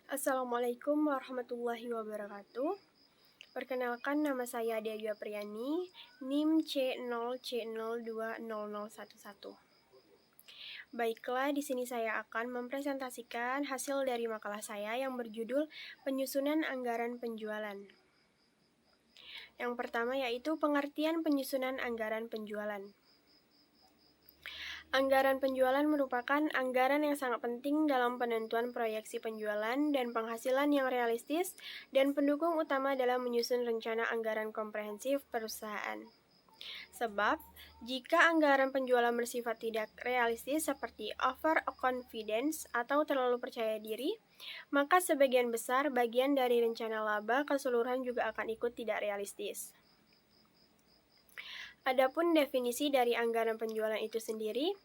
Assalamualaikum warahmatullahi wabarakatuh. Perkenalkan, nama saya Dewi Apriyani, NIM C0C020011. Baiklah, di sini saya akan mempresentasikan hasil dari makalah saya yang berjudul Penyusunan Anggaran Penjualan. Yang pertama yaitu pengertian penyusunan anggaran penjualan. Anggaran penjualan merupakan anggaran yang sangat penting dalam penentuan proyeksi penjualan dan penghasilan yang realistis dan pendukung utama dalam menyusun rencana anggaran komprehensif perusahaan. Sebab, jika anggaran penjualan bersifat tidak realistis seperti overconfidence atau terlalu percaya diri, maka sebagian besar bagian dari rencana laba keseluruhan juga akan ikut tidak realistis. Adapun definisi dari anggaran penjualan itu sendiri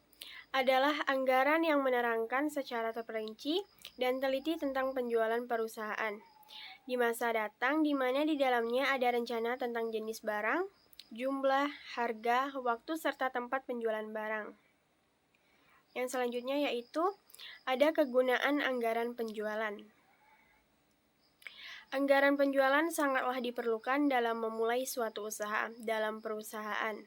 adalah anggaran yang menerangkan secara terperinci dan teliti tentang penjualan perusahaan di masa datang, di mana di dalamnya ada rencana tentang jenis barang, jumlah, harga, waktu, serta tempat penjualan barang. Yang selanjutnya yaitu ada kegunaan anggaran penjualan. Anggaran penjualan sangatlah diperlukan dalam memulai suatu usaha dalam perusahaan.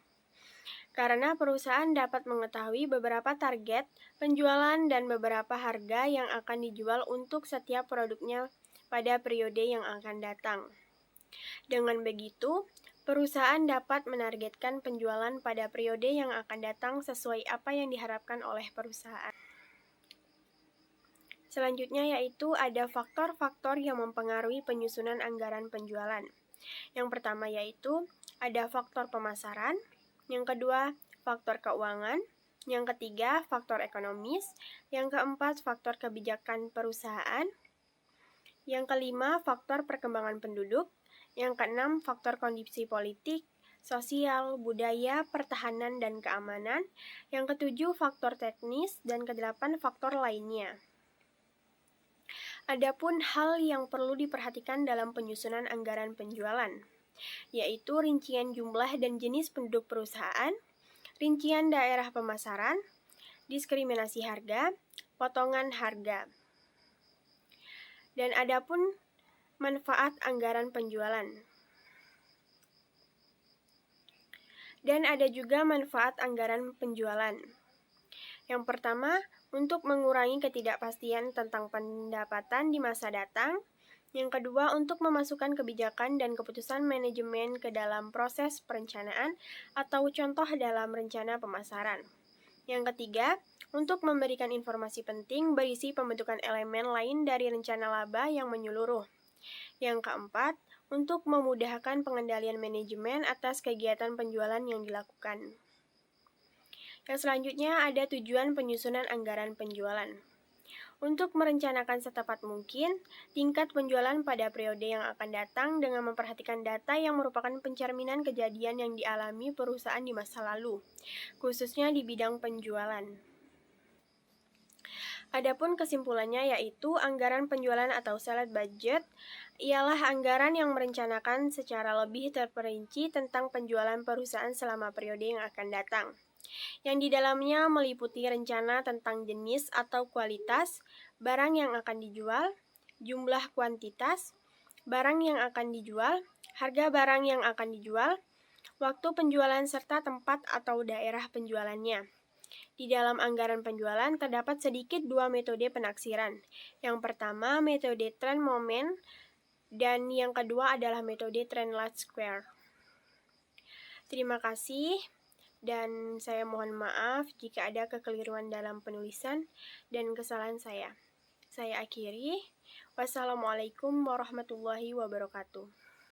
Karena perusahaan dapat mengetahui beberapa target penjualan dan beberapa harga yang akan dijual untuk setiap produknya pada periode yang akan datang. Dengan begitu, perusahaan dapat menargetkan penjualan pada periode yang akan datang sesuai apa yang diharapkan oleh perusahaan. Selanjutnya yaitu ada faktor-faktor yang mempengaruhi penyusunan anggaran penjualan. Yang pertama yaitu ada faktor pemasaran, yang kedua faktor keuangan, yang ketiga faktor ekonomis, yang keempat faktor kebijakan perusahaan, yang kelima faktor perkembangan penduduk, yang keenam faktor kondisi politik, sosial, budaya, pertahanan, dan keamanan, yang ketujuh faktor teknis, dan kedelapan faktor lainnya. Adapun hal yang perlu diperhatikan dalam penyusunan anggaran penjualan, yaitu rincian jumlah dan jenis penduduk perusahaan, rincian daerah pemasaran, diskriminasi harga, potongan harga. Dan adapun manfaat anggaran penjualan. Dan ada juga manfaat anggaran penjualan. Yang pertama, untuk mengurangi ketidakpastian tentang pendapatan di masa datang. Yang kedua, untuk memasukkan kebijakan dan keputusan manajemen ke dalam proses perencanaan atau contoh dalam rencana pemasaran. Yang ketiga, untuk memberikan informasi penting berisi pembentukan elemen lain dari rencana laba yang menyeluruh. Yang keempat, untuk memudahkan pengendalian manajemen atas kegiatan penjualan yang dilakukan. Yang selanjutnya ada tujuan penyusunan anggaran penjualan. Untuk merencanakan setepat mungkin tingkat penjualan pada periode yang akan datang dengan memperhatikan data yang merupakan pencerminan kejadian yang dialami perusahaan di masa lalu, khususnya di bidang penjualan. Adapun kesimpulannya yaitu anggaran penjualan atau sales budget ialah anggaran yang merencanakan secara lebih terperinci tentang penjualan perusahaan selama periode yang akan datang, yang di dalamnya meliputi rencana tentang jenis atau kualitas barang yang akan dijual, jumlah kuantitas barang yang akan dijual, harga barang yang akan dijual, waktu penjualan serta tempat atau daerah penjualannya. Di dalam anggaran penjualan terdapat sedikit dua metode penaksiran. Yang pertama metode trend moment dan yang kedua adalah metode trend large square. Terima kasih. Dan saya mohon maaf jika ada kekeliruan dalam penulisan dan kesalahan saya. Saya akhiri. Wassalamualaikum warahmatullahi wabarakatuh.